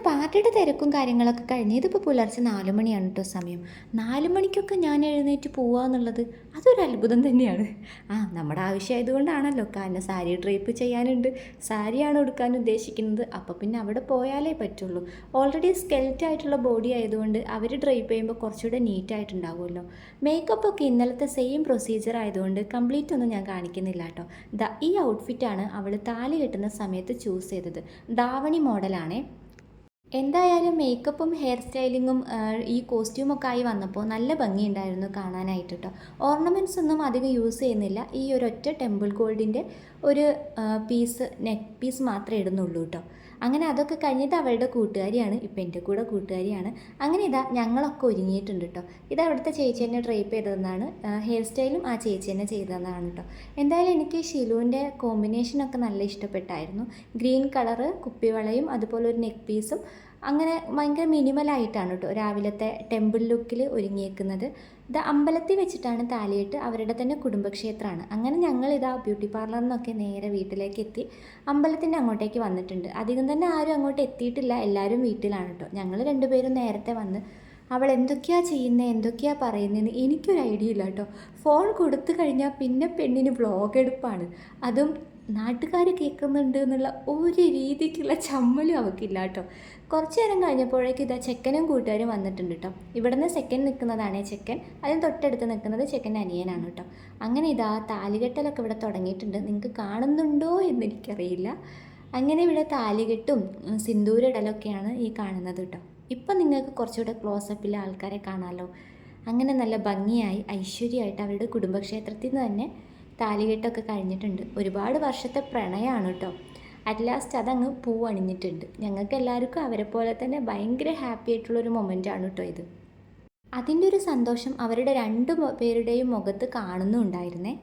പാർട്ടിയുടെ തിരക്കും കാര്യങ്ങളൊക്കെ കഴിഞ്ഞ് ഇതിപ്പോൾ പുലർച്ചെ 4 മണിയാണ് കേട്ടോ സമയം. 4 മണിക്കൊക്കെ ഞാൻ എഴുന്നേറ്റ് പോവുക എന്നുള്ളത് അതൊരു അത്ഭുതം തന്നെയാണ്. നമ്മുടെ ആവശ്യമായതുകൊണ്ടാണല്ലോ. കാരണം സാരി ഡ്രേപ്പ് ചെയ്യാനുണ്ട്, സാരിയാണ് ഉടുക്കാൻ ഉദ്ദേശിക്കുന്നത്. അപ്പോൾ പിന്നെ അവിടെ പോയാലേ പറ്റുള്ളൂ. ഓൾറെഡി സ്കെൽറ്റ് ആയിട്ടുള്ള ബോഡി ആയതുകൊണ്ട് അവർ ഡ്രേപ്പ് ചെയ്യുമ്പോൾ കുറച്ചുകൂടെ നീറ്റായിട്ടുണ്ടാവുമല്ലോ. മേക്കപ്പ് ഒക്കെ ഇന്നലത്തെ സെയിം പ്രൊസീജിയർ ആയതുകൊണ്ട് കംപ്ലീറ്റ് ഒന്നും ഞാൻ കാണിക്കുന്നില്ല കേട്ടോ. ഈ ഔട്ട്ഫിറ്റാണ് അവൾ താലി കെട്ടുന്ന സമയത്ത് ചൂസ് ചെയ്തത്. ധാവണി മോഡലാണേ. എന്തായാലും മേക്കപ്പും ഹെയർ സ്റ്റൈലിങ്ങും ഈ കോസ്റ്റ്യൂമൊക്കെ ആയി വന്നപ്പോൾ നല്ല ഭംഗിയുണ്ടായിരുന്നു കാണാനായിട്ട് കേട്ടോ. ഓർണമെൻറ്റ്സ് ഒന്നും അധികം യൂസ് ചെയ്യുന്നില്ല. ഈ ഒരൊറ്റ ടെമ്പിൾ ഗോൾഡിൻ്റെ ഒരു നെക്ക് പീസ് മാത്രമേ ഇടുന്നുള്ളൂ കേട്ടോ. അങ്ങനെ അതൊക്കെ കഴിഞ്ഞിട്ട് അവളുടെ കൂട്ടുകാരിയാണ്, ഇപ്പം എൻ്റെ കൂടെ കൂട്ടുകാരിയാണ്. അങ്ങനെ ഞങ്ങളൊക്കെ ഒരുങ്ങിയിട്ടുണ്ട് കേട്ടോ. ഇത് അവിടുത്തെ ചേച്ചി തന്നെ ഡ്രേപ്പ് ചെയ്തതെന്നാണ്. ഹെയർ സ്റ്റൈലും ആ ചേച്ചി തന്നെ ചെയ്തതെന്നാണ് കേട്ടോ. എന്തായാലും എനിക്ക് ഷിലുവിൻ്റെ കോമ്പിനേഷനൊക്കെ നല്ല ഇഷ്ടപ്പെട്ടായിരുന്നു. ഗ്രീൻ കളറ് കുപ്പിവളയും അതുപോലെ ഒരു നെക്ക് പീസും, അങ്ങനെ ഭയങ്കര മിനിമലായിട്ടാണ് കേട്ടോ രാവിലത്തെ ടെമ്പിൾ ലുക്കിൽ ഒരുങ്ങിയേക്കുന്നത്. ഇത് അമ്പലത്തിൽ വെച്ചിട്ടാണ് താലിയിട്ട്, അവരുടെ തന്നെ കുടുംബക്ഷേത്രമാണ്. അങ്ങനെ ഞങ്ങളിതാ ബ്യൂട്ടി പാർലറിൽ നിന്നൊക്കെ നേരെ വീട്ടിലേക്ക് എത്തി അമ്പലത്തിൻ്റെ അങ്ങോട്ടേക്ക് വന്നിട്ടുണ്ട്. അധികം തന്നെ ആരും അങ്ങോട്ട് എത്തിയിട്ടില്ല, എല്ലാവരും വീട്ടിലാണ് കേട്ടോ. ഞങ്ങൾ രണ്ടുപേരും നേരത്തെ വന്ന് അവൾ എന്തൊക്കെയാണ് ചെയ്യുന്നത് എന്തൊക്കെയാണ് പറയുന്നതെന്ന് എനിക്കൊരു ഐഡിയ ഇല്ല കേട്ടോ. ഫോൺ കൊടുത്തു കഴിഞ്ഞാൽ പിന്നെ പെണ്ണിന് വ്ളോഗ് എടുപ്പാണ്. അതും നാട്ടുകാർ കേൾക്കുന്നുണ്ട് എന്നുള്ള ഒരു രീതിക്കുള്ള ചമ്മലും അവൾക്കില്ല കേട്ടോ. കുറച്ച് നേരം കഴിഞ്ഞപ്പോഴേക്കും ചെക്കനും കൂട്ടുകാരും വന്നിട്ടുണ്ട് കേട്ടോ. ഇവിടുന്ന് സെക്കൻഡ് നിൽക്കുന്നതാണേ ചെക്കൻ, അതിന് തൊട്ടടുത്ത് നിൽക്കുന്നത് ചെക്കൻ്റെ അനിയനാണ് കേട്ടോ. അങ്ങനെ താലികെട്ടലൊക്കെ ഇവിടെ തുടങ്ങിയിട്ടുണ്ട്. നിങ്ങൾക്ക് കാണുന്നുണ്ടോ എന്നെനിക്കറിയില്ല. അങ്ങനെ ഇവിടെ താലികെട്ടും സിന്ദൂരിടലൊക്കെയാണ് ഈ കാണുന്നത് കേട്ടോ. ഇപ്പം നിങ്ങൾക്ക് കുറച്ചുകൂടെ ക്ലോസപ്പിലെ ആൾക്കാരെ കാണാമല്ലോ. അങ്ങനെ നല്ല ഭംഗിയായി ഐശ്വര്യമായിട്ട് അവരുടെ കുടുംബക്ഷേത്രത്തിൽ നിന്ന് തന്നെ താലികെട്ടൊക്കെ കഴിഞ്ഞിട്ടുണ്ട്. ഒരുപാട് വർഷത്തെ പ്രണയമാണ് കേട്ടോ. അറ്റ് ലാസ്റ്റ് അതങ്ങ് പൂവണിഞ്ഞിട്ടുണ്ട്. ഞങ്ങൾക്ക് എല്ലാവർക്കും അവരെ പോലെ തന്നെ ഭയങ്കര ഹാപ്പി ആയിട്ടുള്ളൊരു മൊമെൻ്റാണ് കേട്ടോ ഇത്. അതിൻ്റെ ഒരു സന്തോഷം അവരുടെ പേരുടെയും മുഖത്ത് കാണുന്നുണ്ടായിരുന്നേ.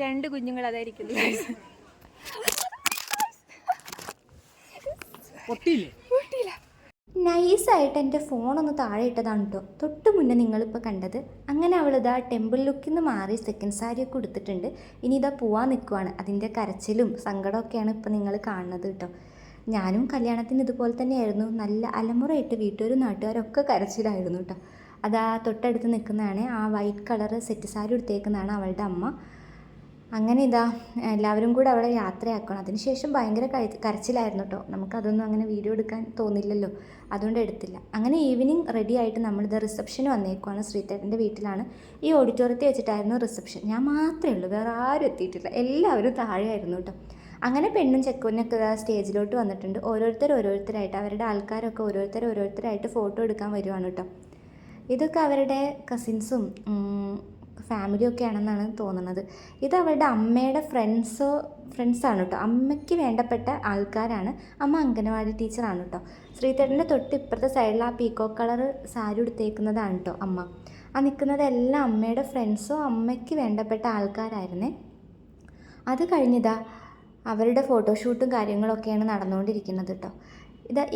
രണ്ട് കുഞ്ഞുങ്ങൾ അതായിരിക്കുന്നു. നൈസായിട്ട് എൻ്റെ ഫോണൊന്ന് താഴെ ഇട്ടതാണ് കേട്ടോ. തൊട്ട് മുന്നേ നിങ്ങളിപ്പോൾ കണ്ടത്. അങ്ങനെ അവളിതാ ടെമ്പിൾ ലുക്കിൽ നിന്ന് മാറി സെക്കൻഡ് സാരിയൊക്കെ കൊടുത്തിട്ടുണ്ട്. ഇനി പോവാൻ നിൽക്കുവാണ്. അതിൻ്റെ കരച്ചിലും സങ്കടമൊക്കെയാണ് ഇപ്പോൾ നിങ്ങൾ കാണുന്നത് കേട്ടോ. ഞാനും കല്യാണത്തിന് ഇതുപോലെ തന്നെയായിരുന്നു. നല്ല അലമുറയിട്ട് വീട്ടുകാരും നാട്ടുകാരൊക്കെ കരച്ചിലായിരുന്നു കേട്ടോ. തൊട്ടടുത്ത് നിൽക്കുന്നതാണ് ആ വൈറ്റ് കളറ് സെറ്റ് സാരി എടുത്തേക്കുന്നതാണ് അവളുടെ അമ്മ. അങ്ങനെ എല്ലാവരും കൂടെ അവളെ യാത്രയാക്കണം. അതിനുശേഷം ഭയങ്കര കരച്ചിലായിരുന്നു കേട്ടോ. നമുക്കതൊന്നും അങ്ങനെ വീഡിയോ എടുക്കാൻ തോന്നില്ലല്ലോ, അതുകൊണ്ട് എടുത്തില്ല. അങ്ങനെ ഈവനിങ് റെഡി ആയിട്ട് നമ്മളിത് റിസപ്ഷന് വന്നേക്കുവാണ്. ശ്രീധരൻ്റെ വീട്ടിലാണ്. ഈ ഓഡിറ്റോറിയത്തിൽ വെച്ചിട്ടായിരുന്നു റിസപ്ഷൻ. ഞാൻ മാത്രമേ ഉള്ളൂ, വേറെ ആരും എത്തിയിട്ടില്ല. എല്ലാവരും താഴെയായിരുന്നു കേട്ടോ. അങ്ങനെ പെണ്ണും ചെക്കനൊക്കെ സ്റ്റേജിലോട്ട് വന്നിട്ടുണ്ട്. ഓരോരുത്തരായിട്ട് അവരുടെ ആൾക്കാരൊക്കെ ഓരോരുത്തരായിട്ട് ഫോട്ടോ എടുക്കാൻ വരുവാണ് കേട്ടോ. ഇതൊക്കെ അവരുടെ കസിൻസും ഫാമിലിയൊക്കെ ആണെന്നാണ് തോന്നുന്നത്. ഇത് അവളുടെ അമ്മയുടെ ഫ്രണ്ട്സാണ് കേട്ടോ. അമ്മയ്ക്ക് വേണ്ടപ്പെട്ട ആൾക്കാരാണ്. അമ്മ അംഗനവാടി ടീച്ചറാണ് കേട്ടോ. ശ്രീധരൻ്റെ തൊട്ട് ഇപ്പുറത്തെ സൈഡിൽ ആ പീക്കോക്ക് കളർ സാരി എടുത്തേക്കുന്നതാണ് കേട്ടോ അമ്മ. നിൽക്കുന്നതെല്ലാം അമ്മയുടെ ഫ്രണ്ട്സോ അമ്മയ്ക്ക് വേണ്ടപ്പെട്ട ആൾക്കാരായിരുന്നേ. അത് കഴിഞ്ഞിതാ അവരുടെ ഫോട്ടോഷൂട്ടും കാര്യങ്ങളൊക്കെയാണ് നടന്നുകൊണ്ടിരിക്കുന്നത് കേട്ടോ.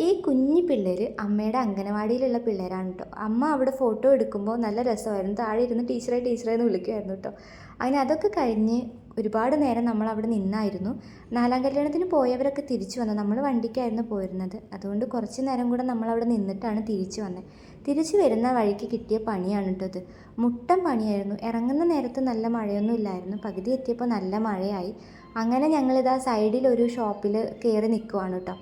ഈ കുഞ്ഞു പിള്ളേർ അമ്മയുടെ അംഗനവാടിയിലുള്ള പിള്ളേരാണ് കേട്ടോ. അമ്മ അവിടെ ഫോട്ടോ എടുക്കുമ്പോൾ നല്ല രസമായിരുന്നു. താഴെ ഇരുന്ന് ടീച്ചറെ എന്ന് വിളിക്കുമായിരുന്നു കേട്ടോ. അങ്ങനെ അതൊക്കെ കഴിഞ്ഞ് ഒരുപാട് നേരം നമ്മൾ അവിടെ നിന്നായിരുന്നു. 4ാം കല്യാണത്തിന് പോയവരൊക്കെ തിരിച്ചു വന്നത്. നമ്മൾ വണ്ടിക്കായിരുന്നു പോയിരുന്നത്. അതുകൊണ്ട് കുറച്ച് നേരം കൂടെ നമ്മളവിടെ നിന്നിട്ടാണ് തിരിച്ചു വന്നത്. തിരിച്ചു വരുന്ന വഴിക്ക് കിട്ടിയ പണിയാണ് കേട്ടോ ഇത്. മുട്ടൻ പണിയായിരുന്നു. ഇറങ്ങുന്ന നേരത്ത് നല്ല മഴയൊന്നും ഇല്ലായിരുന്നു. പകുതി എത്തിയപ്പോൾ നല്ല മഴയായി. അങ്ങനെ സൈഡിൽ ഒരു ഷോപ്പിൽ കയറി നിൽക്കുവാണ് കേട്ടോ.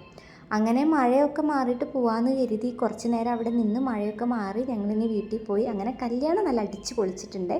അങ്ങനെ മഴയൊക്കെ മാറിയിട്ട് പോകാമെന്ന് കരുതി കുറച്ച് നേരം അവിടെ നിന്ന് മഴയൊക്കെ മാറി ഞങ്ങളിനി വീട്ടിൽ പോയി. അങ്ങനെ കല്യാണം നല്ല അടിച്ച് പൊളിച്ചിട്ടുണ്ട്.